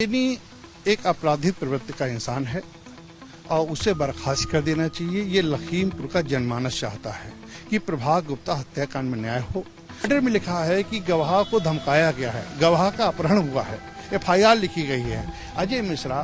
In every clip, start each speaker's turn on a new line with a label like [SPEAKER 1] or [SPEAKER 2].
[SPEAKER 1] एक आपराधिक प्रवृत्ति का इंसान है और उसे बर्खास्त कर देना चाहिए। ये लखीमपुर का जनमानस चाहता है कि प्रभात गुप्ता हत्याकांड में न्याय हो। ऑर्डर में लिखा है कि गवाह को धमकाया गया है, गवाह का अपहरण हुआ है, FIR लिखी गई है। अजय मिश्रा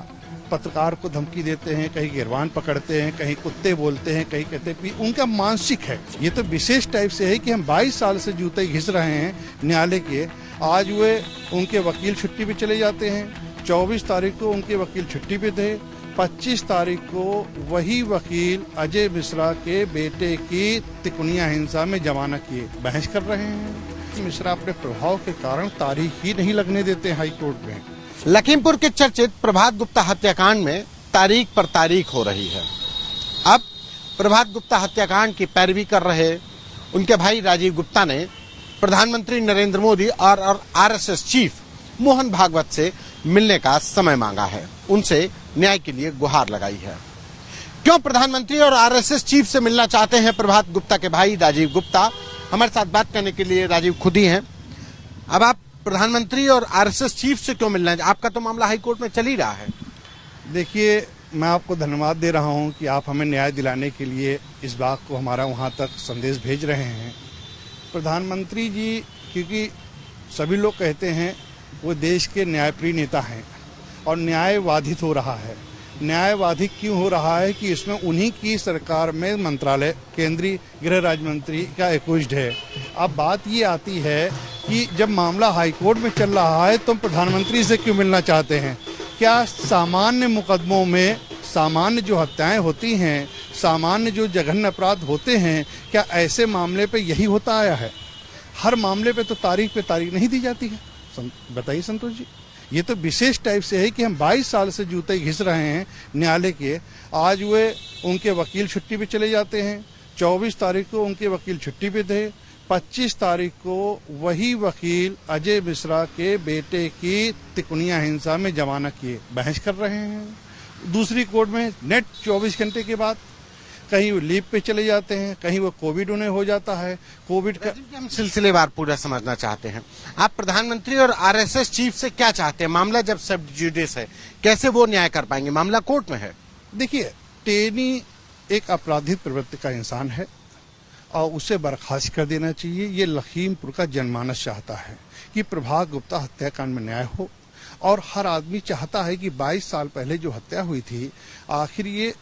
[SPEAKER 1] पत्रकार को धमकी देते हैं, कहीं गिरवान पकड़ते हैं, कहीं कुत्ते बोलते हैं, कहीं कहते हैं। उनका मानसिक है। ये तो विशेष टाइप से है कि हम 22 साल से जूते घिस रहे हैं न्यायालय के। आज वे उनके वकील छुट्टी पे चले जाते हैं। 24 तारीख को उनके वकील छुट्टी पे थे। 25 तारीख को वही वकील अजय मिश्रा के बेटे की तिकोनिया हिंसा में जमानत किए बहस कर रहे हैं। मिश्रा अपने प्रभाव के कारण तारीख ही नहीं लगने देते हाई कोर्ट में।
[SPEAKER 2] लखीमपुर के चर्चित प्रभात गुप्ता हत्याकांड में तारीख पर तारीख हो रही है। अब प्रभात गुप्ता हत्याकांड की पैरवी कर रहे उनके भाई राजीव गुप्ता ने प्रधानमंत्री नरेंद्र मोदी और RSS चीफ मोहन भागवत से मिलने का समय मांगा है, उनसे न्याय के लिए गुहार लगाई है। क्यों प्रधानमंत्री और RSS चीफ से मिलना चाहते हैं प्रभात गुप्ता के भाई राजीव गुप्ता? हमारे साथ बात करने के लिए राजीव खुद ही हैं। अब आप प्रधानमंत्री और RSS चीफ से क्यों मिलना है? आपका तो मामला हाई कोर्ट में चल ही रहा है।
[SPEAKER 1] देखिए, मैं आपको धन्यवाद दे रहा हूं कि आप हमें न्याय दिलाने के लिए इस बात को हमारा वहां तक संदेश भेज रहे हैं। प्रधानमंत्री जी, क्योंकि सभी लोग कहते हैं वो देश के न्यायप्रिय नेता हैं और न्याय बाधित हो रहा है। न्याय बाधित क्यों हो रहा है कि इसमें उन्हीं की सरकार में मंत्रालय केंद्रीय गृह राज्य मंत्री का एक्यूज्ड है। अब बात ये आती है कि जब मामला हाईकोर्ट में चल रहा है तो प्रधानमंत्री से क्यों मिलना चाहते हैं? क्या सामान्य मुकदमों में सामान्य जो हत्याएं होती हैं, सामान्य जो जघन्य अपराध होते हैं, क्या ऐसे मामले पे यही होता आया है? हर मामले पे तो तारीख नहीं दी जाती है। बताइए संतोष जी, ये तो विशेष टाइप से है कि हम 22 साल से जूते घिस रहे हैं न्यायालय के। आज वे उनके वकील छुट्टी पे चले जाते हैं। 24 तारीख को उनके वकील छुट्टी पे थे। 25 तारीख को वही वकील अजय मिश्रा के बेटे की तिकोनिया हिंसा में जमानत किए बहस कर रहे हैं दूसरी कोर्ट में। नेट 24 घंटे के बाद कहीं वो लीव पे चले जाते हैं, कहीं वो कोविड उन्हें हो जाता है। कोविड का
[SPEAKER 2] हम सिलसिलेवार पूरा समझना चाहते हैं। आप प्रधानमंत्री और RSS चीफ से क्या चाहते हैं? मामला जब सब जुडिस है, कैसे वो न्याय कर पाएंगे? मामला कोर्ट में है।
[SPEAKER 1] देखिए, टेनी एक आपराधिक प्रवृत्ति का इंसान है और उसे बर्खास्त कर देना चाहिए। ये लखीमपुर का जनमानस चाहता है कि प्रभात गुप्ता हत्याकांड में न्याय हो। और हर आदमी चाहता है कि 22 साल पहले जो हत्या हुई थी, आखिर ये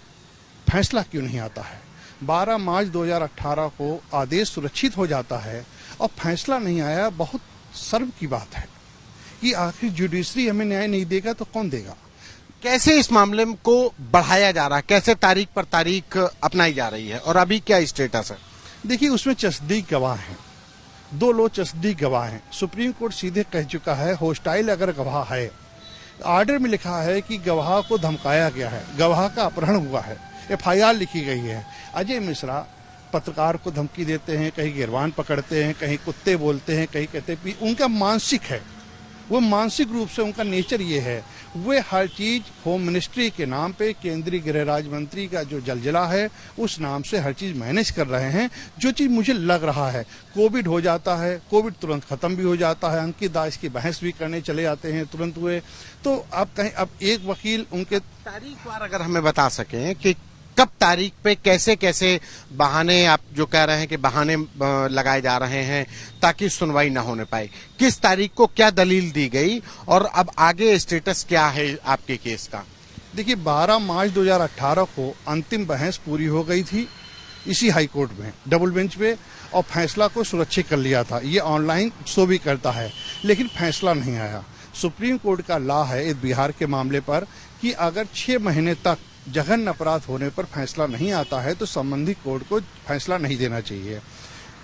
[SPEAKER 1] फैसला क्यों नहीं आता है? 12 मार्च 2018 को आदेश सुरक्षित हो जाता है और फैसला नहीं आया। बहुत शर्म की बात है कि आखिर जुडिशरी हमें न्याय नहीं देगा तो कौन देगा?
[SPEAKER 2] कैसे इस मामले को बढ़ाया जा रहा है? कैसे तारीख पर तारीख अपनाई जा रही है और अभी क्या स्टेटस है?
[SPEAKER 1] देखिए, उसमें चस्दीक गवाह हैं, 2 लोग चस्दीक गवाह हैं। सुप्रीम कोर्ट सीधे कह चुका है होस्टाइल अगर गवाह है। ऑर्डर में लिखा है कि गवाह को धमकाया गया है, गवाह का अपहरण हुआ है, FIR लिखी गई है। अजय मिश्रा पत्रकार को धमकी देते हैं, कहीं गिरवान पकड़ते हैं, कहीं कुत्ते बोलते हैं, कहीं कहते हैं। उनका मानसिक है। वो मानसिक रूप से उनका नेचर ये है। वे हर चीज होम मिनिस्ट्री के नाम पे, केंद्रीय गृह राज्य मंत्री का जो जलजला है उस नाम से हर चीज मैनेज कर रहे हैं। जो चीज मुझे लग रहा है, कोविड हो जाता है, कोविड तुरंत खत्म भी हो जाता है। अंकित दास की बहस भी करने चले जाते हैं तुरंत हुए। तो अब एक वकील उनके
[SPEAKER 2] तारीख वार अगर हमें बता सकें कि कब तारीख पे कैसे कैसे बहाने, आप जो कह रहे हैं कि बहाने लगाए जा रहे हैं ताकि सुनवाई न होने पाए, किस तारीख को क्या दलील दी गई और अब आगे स्टेटस क्या है आपके केस का?
[SPEAKER 1] देखिए, 12 मार्च 2018 को अंतिम बहस पूरी हो गई थी इसी हाई कोर्ट में डबल बेंच पे, और फैसला को सुरक्षित कर लिया था। ये ऑनलाइन शो भी करता है, लेकिन फैसला नहीं आया। सुप्रीम कोर्ट का लॉ है इस बिहार के मामले पर कि अगर 6 महीने तक जघन्य अपराध होने पर फैसला नहीं आता है तो संबंधित कोर्ट को फैसला नहीं देना चाहिए।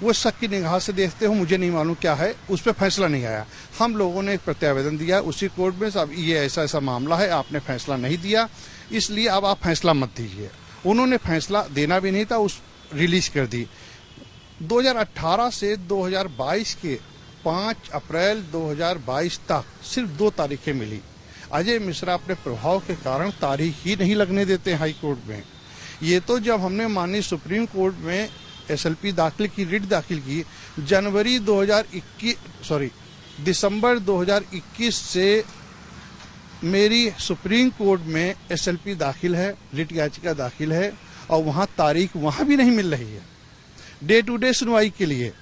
[SPEAKER 1] वो शक की निगाह से देखते हो, मुझे नहीं मालूम क्या है, उस पर फैसला नहीं आया। हम लोगों ने एक प्रत्यावेदन दिया उसी कोर्ट में, अब ये ऐसा मामला है, आपने फैसला नहीं दिया, इसलिए अब आप फैसला मत दीजिए। उन्होंने फैसला देना भी नहीं था, उस रिलीज कर दी। 2018 से 2022 के 5 अप्रैल 2022 तक सिर्फ 2 तारीखें मिली। अजय मिश्रा अपने प्रभाव के कारण तारीख ही नहीं लगने देते हाई कोर्ट में। ये तो जब हमने माननीय सुप्रीम कोर्ट में SLP दाखिल की, रिट दाखिल की, दिसंबर 2021 से मेरी सुप्रीम कोर्ट में एसएलपी दाखिल है, रिट याचिका दाखिल है और वहां तारीख वहां भी नहीं मिल रही है डे टू डे सुनवाई के लिए।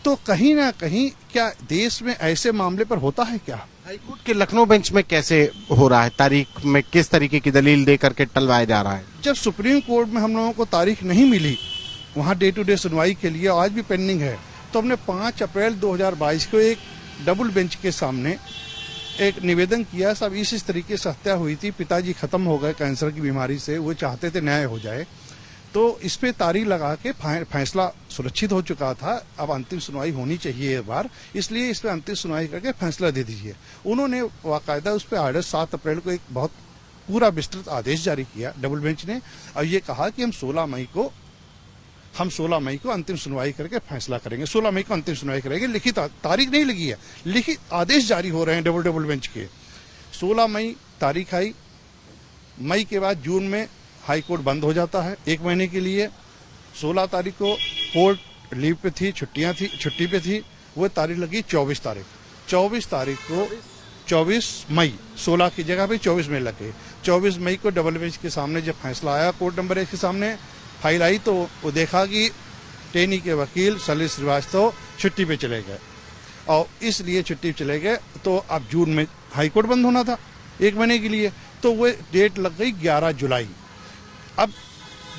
[SPEAKER 1] तो कहीं ना कहीं क्या देश में ऐसे मामले पर होता है क्या?
[SPEAKER 2] हाईकोर्ट के लखनऊ बेंच में कैसे हो रहा है? तारीख में किस तरीके की दलील दे करके टलवाया जा रहा है?
[SPEAKER 1] जब सुप्रीम कोर्ट में हम लोगों को तारीख नहीं मिली वहां डे टू डे सुनवाई के लिए, आज भी पेंडिंग है, तो हमने 5 अप्रैल 2022 को एक डबल बेंच के सामने एक निवेदन किया। सब इस तरीके से हत्या हुई थी, पिताजी खत्म हो गए कैंसर की बीमारी से, वो चाहते थे न्याय हो जाए, तो इस पे तारीख लगा के फैसला सुरक्षित हो चुका था। अब अंतिम सुनवाई होनी चाहिए एक बार, इसलिए इस पे अंतिम सुनवाई करके फैसला दे दीजिए। उन्होंने वाकायदा उस पे आर्डर 7 अप्रैल को एक बहुत पूरा विस्तृत आदेश जारी किया डबल बेंच ने, और ये कहा कि हम 16 मई को अंतिम सुनवाई करके फैसला करेंगे। 16 मई को अंतिम सुनवाई करेंगे। लिखित तारीख नहीं लगी है, लिखित आदेश जारी हो रहे हैं डबल बेंच के। 16 मई तारीख आई, मई के बाद जून में हाई कोर्ट बंद हो जाता है 1 महीने के लिए। 16 तारीख को कोर्ट लीव पे थी, छुट्टी पे थी, वो तारीख लगी 24 तारीख। 24 तारीख को 24 मई 16 की जगह पे 24 मई लग गई। 24 मई को डबल बेंच के सामने जब फैसला आया, कोर्ट नंबर 1 के सामने फाइल आई, तो वो देखा कि टेनी के वकील सलिल श्रीवास्तव छुट्टी पे चले गए, और इसलिए छुट्टी चले गए। तो अब जून में हाई कोर्ट बंद होना था 1 महीने के लिए, तो वो डेट लग गई 11 जुलाई। अब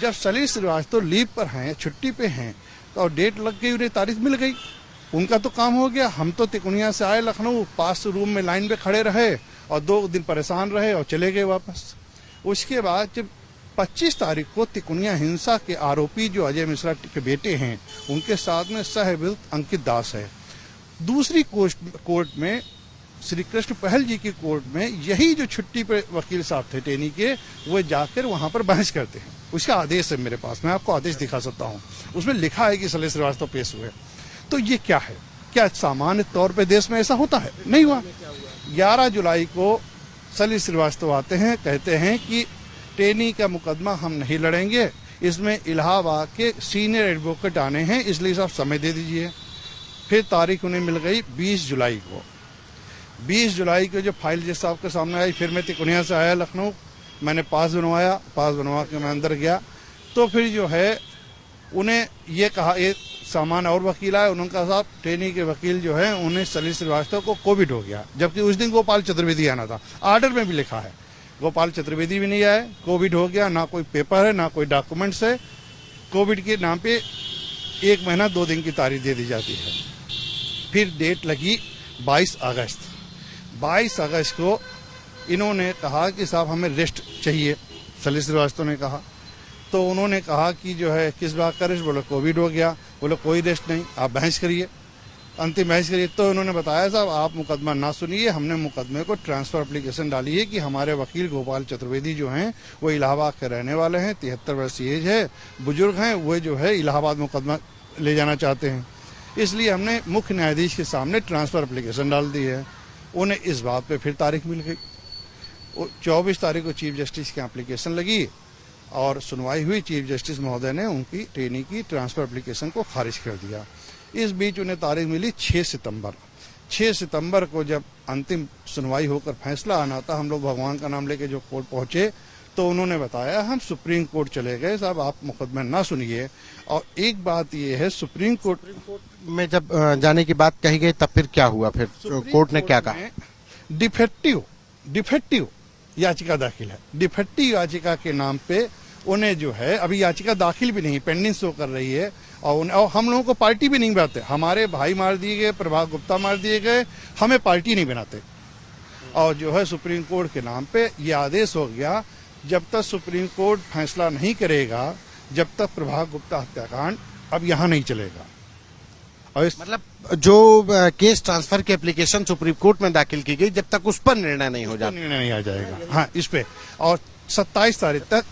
[SPEAKER 1] जब सलिल श्रीवास्तव लीव पर हैं, छुट्टी पे हैं, तो डेट लग गई, उन्हें तारीख मिल गई, उनका तो काम हो गया। हम तो तिकोनिया से आए लखनऊ, पास रूम में लाइन पे खड़े रहे और 2 दिन परेशान रहे और चले गए वापस। उसके बाद जब 25 तारीख को तिकोनिया हिंसा के आरोपी जो अजय मिश्रा के बेटे हैं, उनके साथ में सह अभियुक्त अंकित दास है। दूसरी कोर्ट में श्री कृष्ण पहल जी की कोर्ट में यही जो छुट्टी पे वकील साहब थे टेनी के, वो जाकर वहां पर बहस करते हैं। उसका आदेश है मेरे पास, मैं आपको आदेश दिखा सकता हूँ, उसमें लिखा है कि सलिल श्रीवास्तव पेश हुए। तो ये क्या है? क्या सामान्य तौर पे देश में ऐसा होता है? नहीं हुआ। 11 जुलाई को सलिल श्रीवास्तव आते हैं, कहते हैं कि टेनी का मुकदमा हम नहीं लड़ेंगे, इसमें इलाहाबाद के सीनियर एडवोकेट आने हैं, इसलिए सब समय दे दीजिए। फिर तारीख उन्हें मिल गई 20 जुलाई को। 20 जुलाई को जब फाइल जज साहब के सामने आई, फिर मैं तिकोनिया से आया लखनऊ, मैंने पास बनवा के मैं अंदर गया, तो फिर जो है उन्हें ये कहा, ये सामान और वकील आए, उन्होंने कहा साहब टेनी के वकील जो है उन्हें सलिल श्रीवास्तव को कोविड हो गया, जबकि उस दिन गोपाल चतुर्वेदी आना था। आर्डर में भी लिखा है गोपाल चतुर्वेदी भी नहीं आए, कोविड हो गया, ना कोई पेपर है ना कोई डॉक्यूमेंट्स है। कोविड के नाम पे 1 महीना 2 दिन की तारीख दे दी जाती है। फिर डेट लगी 22 अगस्त। 22 अगस्त को इन्होंने कहा कि साहब हमें रेस्ट चाहिए, सलिल श्रीवास्तव ने कहा। तो उन्होंने कहा कि जो है किस बात का रेस्ट? बोले कोविड हो गया। बोले कोई रेस्ट नहीं, आप बहस करिए, अंतिम बहस करिए। तो उन्होंने बताया साहब आप मुकदमा ना सुनिए, हमने मुकदमे को ट्रांसफर एप्लीकेशन डाली है कि हमारे वकील गोपाल चतुर्वेदी जो हैं वो इलाहाबाद के रहने वाले हैं, 73 वर्ष की एज है, बुजुर्ग हैं, वो जो है इलाहाबाद मुकदमा ले जाना चाहते हैं, इसलिए हमने मुख्य न्यायाधीश के सामने ट्रांसफर एप्लीकेशन डाल दी है। उन्हें इस बात पे फिर तारीख मिल गई। 24 तारीख को चीफ जस्टिस की एप्लीकेशन लगी और सुनवाई हुई। चीफ जस्टिस महोदय ने उनकी टेनी की ट्रांसफर एप्लीकेशन को खारिज कर दिया। इस बीच उन्हें तारीख मिली 6 सितंबर। 6 सितंबर को जब अंतिम सुनवाई होकर फैसला आना था, हम लोग भगवान का नाम लेके जो कोर्ट पहुंचे, तो उन्होंने बताया हम सुप्रीम कोर्ट चले गए, साहब आप मुकदमा ना सुनिए। और एक बात ये है, सुप्रीम कोर्ट
[SPEAKER 2] में जब जाने की बात कही गई तब फिर क्या हुआ? फिर कोर्ट ने क्या कहा?
[SPEAKER 1] डिफेक्टिव याचिका दाखिल है। डिफेक्टिव याचिका के नाम पे उन्हें जो है, अभी याचिका दाखिल भी नहीं, पेंडिंग शो कर रही है, और हम लोगों को पार्टी भी नहीं बनाते। हमारे भाई मार दिए गए, प्रभात गुप्ता मार दिए गए, हमें पार्टी नहीं बनाते। और जो है सुप्रीम कोर्ट के नाम पे ये आदेश हो गया, जब तक सुप्रीम कोर्ट फैसला नहीं करेगा, जब तक प्रभात गुप्ता हत्याकांड अब यहाँ नहीं चलेगा। और
[SPEAKER 2] मतलब जो केस ट्रांसफर की एप्लीकेशन सुप्रीम कोर्ट में दाखिल की गई, जब तक उस पर निर्णय नहीं हो जाता,
[SPEAKER 1] निर्णय नहीं आ जाएगा। हाँ, इस पे और 27 तारीख तक,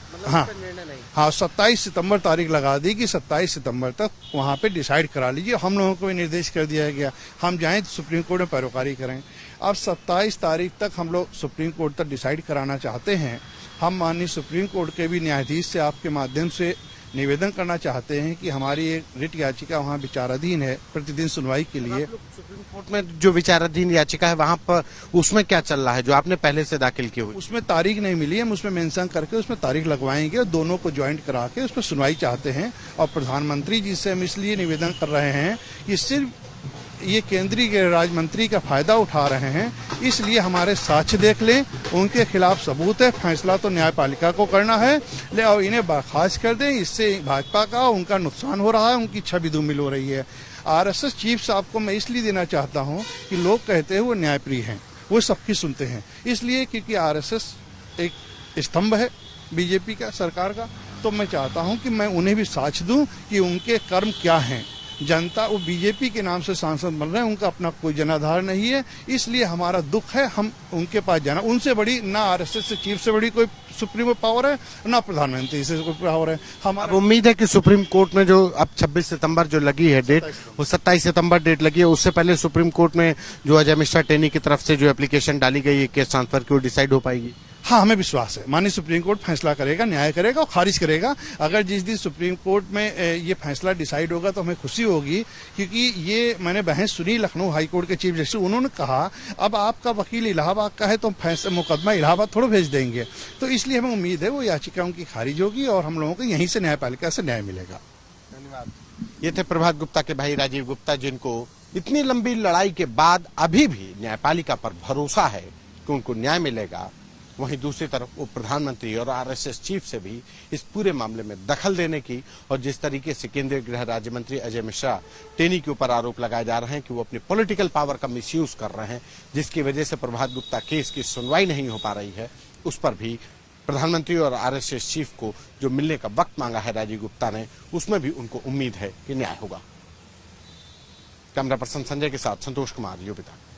[SPEAKER 1] हाँ 27 सितंबर तारीख लगा दी कि 27 सितंबर तक वहाँ पे डिसाइड करा लीजिए। हम लोगों को भी निर्देश कर दिया गया, हम जाएं सुप्रीम कोर्ट में पैरोकारी करें। अब 27 तारीख तक हम लोग सुप्रीम कोर्ट तक डिसाइड कराना चाहते हैं। हम माननीय सुप्रीम कोर्ट के भी न्यायाधीश से आपके माध्यम से निवेदन करना चाहते हैं कि हमारी एक रिट याचिका वहाँ विचाराधीन है प्रतिदिन सुनवाई के लिए।
[SPEAKER 2] सुप्रीम कोर्ट में जो विचाराधीन याचिका है वहां पर उसमें क्या चल रहा है जो आपने पहले से दाखिल की हुई?
[SPEAKER 1] उसमें तारीख नहीं मिली, हम उसमें मेंशन करके उसमें तारीख लगवाएंगे और दोनों को ज्वाइंट करा के उस पर सुनवाई चाहते हैं। और प्रधानमंत्री जी से हम इसलिए निवेदन कर रहे हैं कि सिर्फ ये केंद्रीय गृह राज्य मंत्री का फायदा उठा रहे हैं, इसलिए हमारे साक्ष्य देख लें, उनके खिलाफ सबूत है, फैसला तो न्यायपालिका को करना है, ले और इन्हें बर्खास्त कर दें। इससे भाजपा का उनका नुकसान हो रहा है, उनकी छवि धूमिल हो रही है। आरएसएस चीफ साहब को मैं इसलिए देना चाहता हूं कि लोग कहते हैं वो न्यायप्रिय हैं, वो सबकी सुनते हैं, इसलिए क्योंकि आरएसएस एक स्तंभ है बीजेपी का, सरकार का। तो मैं चाहता हूं कि मैं उन्हें भी साक्ष्य दूं कि उनके कर्म क्या हैं। जनता वो बीजेपी के नाम से सांसद बन रहे हैं, उनका अपना कोई जनाधार नहीं है, इसलिए हमारा दुख है। हम उनके पास जाना, उनसे बड़ी ना आरएसएस से चीफ से बड़ी कोई सुप्रीम पावर है, ना प्रधानमंत्री से कोई पावर है। हमारा
[SPEAKER 2] उम्मीद है कि सुप्रीम कोर्ट में जो अब 26 सितंबर जो लगी है डेट, वो 27 सितंबर डेट लगी है, उससे पहले सुप्रीम कोर्ट में जो अजय मिश्रा टेनी की तरफ से जो एप्लीकेशन डाली गई है केस ट्रांसफर की, वो डिसाइड हो पाएगी।
[SPEAKER 1] हाँ, हमें विश्वास है माननीय सुप्रीम कोर्ट फैसला करेगा, न्याय करेगा और खारिज करेगा। अगर जिस दिन सुप्रीम कोर्ट में ये फैसला डिसाइड होगा तो हमें खुशी होगी, क्योंकि ये मैंने बहस सुनी लखनऊ हाई कोर्ट के चीफ जस्टिस, उन्होंने कहा अब आपका वकील इलाहाबाद का है तो हम मुकदमा इलाहाबाद थोड़ा भेज देंगे। तो इसलिए हमें उम्मीद है वो याचिका उनकी खारिज होगी और हम लोगों को यहीं से न्यायपालिका से न्याय मिलेगा।
[SPEAKER 2] धन्यवाद। ये थे प्रभात गुप्ता के भाई राजीव गुप्ता, जिनको इतनी लंबी लड़ाई के बाद अभी भी न्यायपालिका पर भरोसा है कि उनको न्याय मिलेगा। वहीं दूसरी तरफ वो प्रधानमंत्री और आरएसएस चीफ से भी इस पूरे मामले में दखल देने की और जिस तरीके से केंद्रीय गृह राज्य मंत्री अजय मिश्रा टेनी के ऊपर आरोप लगाए जा रहे हैं कि वो अपनी पॉलिटिकल पावर का मिसयूज कर रहे हैं, जिसकी वजह से प्रभात गुप्ता केस की सुनवाई नहीं हो पा रही है, उस पर भी प्रधानमंत्री और आरएसएस चीफ को जो मिलने का वक्त मांगा है राजीव गुप्ता ने, उसमें भी उनको उम्मीद है कि न्याय होगा। कैमरा पर्सन संजय के साथ संतोष कुमार, यूपी तक।